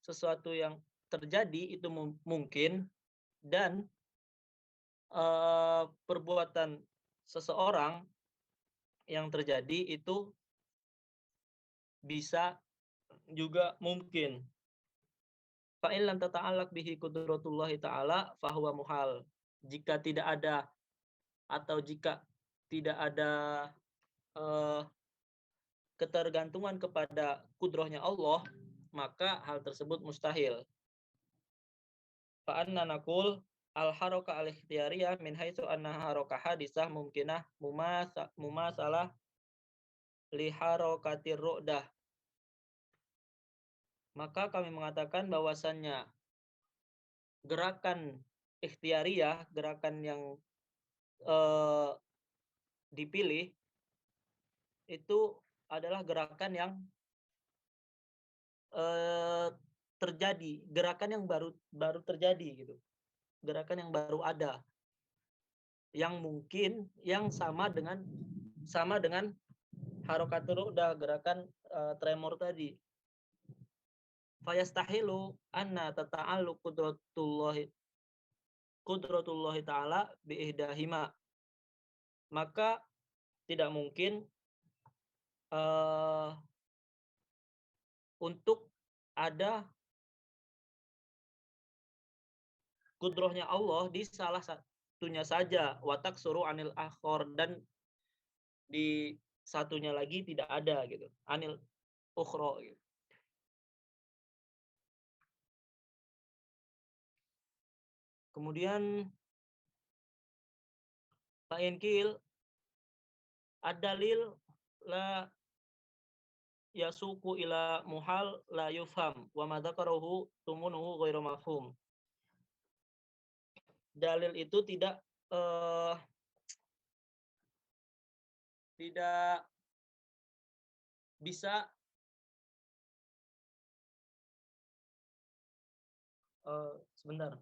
sesuatu yang terjadi itu mungkin, dan perbuatan seseorang yang terjadi itu bisa juga mungkin. Fa in lam tata'allaq bihi qudratullahi ta'ala fahuwa muhal. Jika tidak ada atau jika tidak ada ketergantungan kepada kudrahnya Allah, maka hal tersebut mustahil. Fa anna naqul al-haraka al-ikhtiyariyah min haitsu anna haraka hadisah mumkinah mumasalah li harakatir ru'dah. Maka kami mengatakan bahwasannya gerakan ikhtiyariyah, gerakan yang dipilih, itu adalah gerakan yang terjadi, gerakan yang baru terjadi gitu, gerakan yang baru ada, yang mungkin, yang sama dengan harakatur ru'dah, gerakan tremor tadi. Fayastahilu anna tata'alluq qudratullahi ta'ala biihdahima. Maka tidak mungkin untuk ada kudrahnya Allah di salah satunya saja, watak suruh anil akhor, dan di satunya lagi tidak ada gitu, anil ukhro gitu. Kemudian fa'inkil ad-dalil la yasuku ila muhal la yufham wa ma dzakarahu tumunuhu ghairu mafhum. Dalil itu tidak bisa sebentar.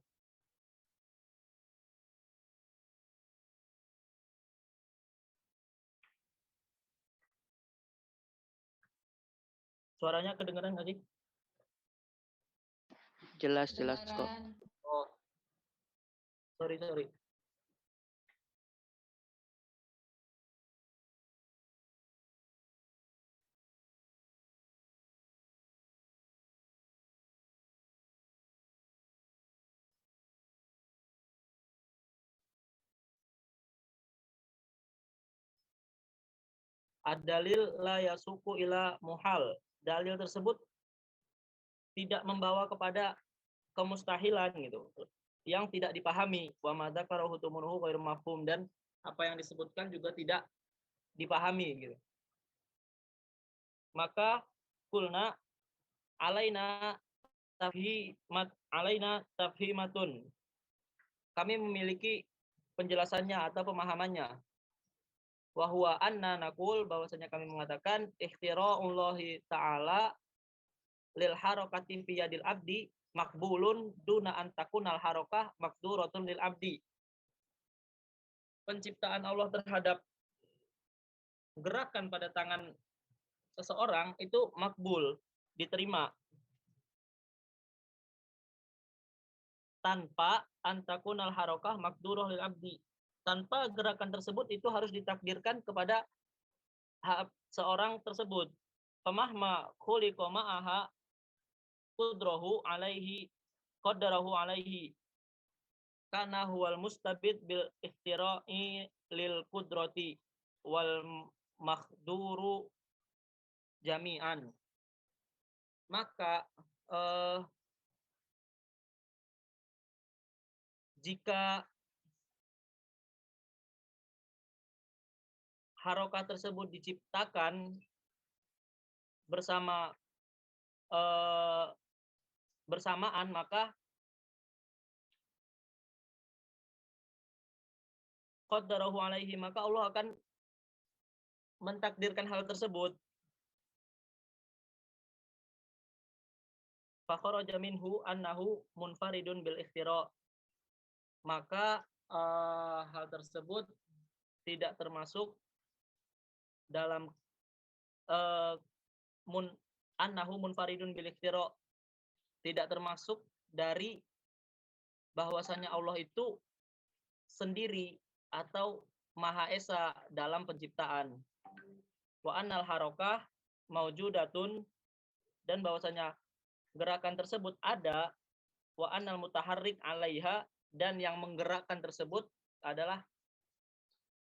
Suaranya kedengaran nggak sih? Jelas kok. Kedengaran. Oh, sorry. Ad-dalil la yasuku ila muhal. Dalil tersebut tidak membawa kepada kemustahilan gitu, yang tidak dipahami. Wa ma dzakarahu tumunuhu ghairu mafhum, dan apa yang disebutkan juga tidak dipahami gitu. Maka kulna alaina tafhimatun. Kami memiliki penjelasannya atau pemahamannya. Wa huwa anna naqul, bahwasanya kami mengatakan ikhtira'ullahi ta'ala lil harakati fi yadil abdi makbulun duna an takunal harakah makduratun lil abdi. Penciptaan Allah terhadap gerakan pada tangan seseorang itu makbul, diterima, tanpa antakunal harokah makduroh lil abdi, tanpa gerakan tersebut itu harus ditakdirkan kepada seorang tersebut. Pemahma khuliqa ma'aha qudrahu alaihi qaddarahu alaihi kana huwal mustabid bil ikhtira'i lil qudrati wal makduru jami'an. Maka jika harokah tersebut diciptakan bersamaan, maka qaddarahu alaihi, maka Allah akan mentakdirkan hal tersebut. Fakharaja minhu annahu munfaridun bil ikhtira', maka hal tersebut tidak termasuk dalam annahu munfaridun bil ikhtira', tidak termasuk dari bahwasanya Allah itu sendiri atau Maha Esa dalam penciptaan. Wa annal harokah maujudatun, dan bahwasanya gerakan tersebut ada. Wa annal mutaharrik alaiha, dan yang menggerakkan tersebut adalah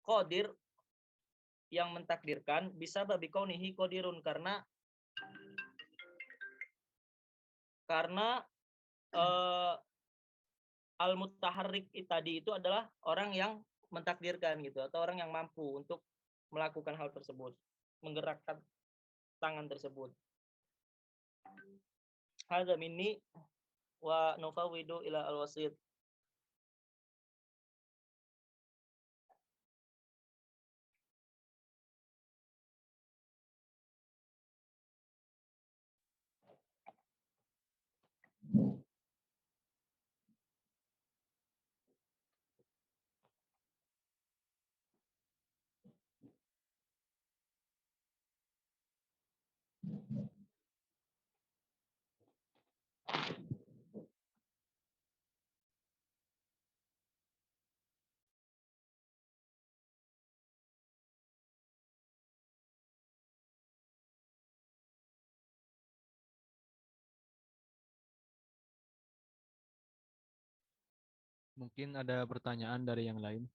qadir, yang mentakdirkan, bisa babi kaunihi qadirun, karena al-mutaharrik tadi itu adalah orang yang mentakdirkan gitu, atau orang yang mampu untuk melakukan hal tersebut, menggerakkan tangan tersebut. Hadza minni wa nufawwidu ila al-wasit. Mungkin ada pertanyaan dari yang lain.